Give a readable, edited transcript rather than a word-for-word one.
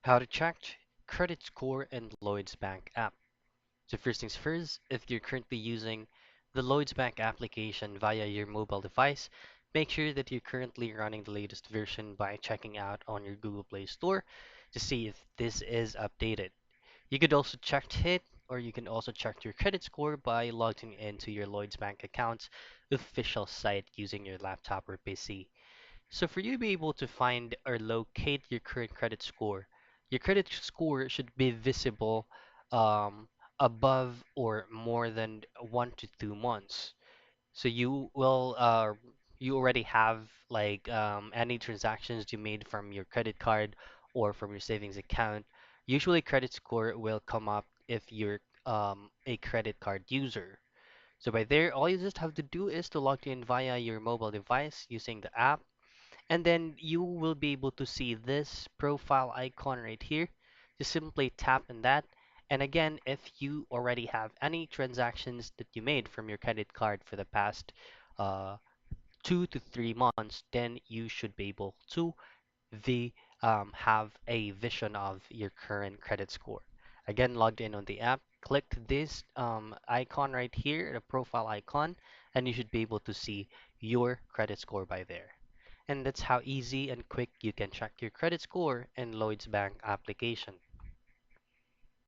How to check credit score in Lloyds Bank app. So first things first, if you're currently using the Lloyds Bank application via your mobile device, make sure that you're currently running the latest version by checking out on your Google Play Store to see if this is updated. You could also check it, or you can also check your credit score by logging into your Lloyds Bank account's official site using your laptop or PC. So for you to be able to find or locate your current your credit score should be visible um, above or more than 1 to 2 months. So you already have like any transactions you made from your credit card or from your savings account. Usually credit score will come up if you're a credit card user. So by there, all you just have to do is to log in via your mobile device using the app, and then you will be able to see this profile icon right here. Just simply tap on that. And again, if you already have any transactions that you made from your credit card for the past uh, 2 to 3 months, then you should be able to the have a vision of your current credit score. Again, logged in on the app, click this icon right here, the profile icon, and you should be able to see your credit score by there. And that's how easy and quick you can check your credit score in Lloyds Bank application.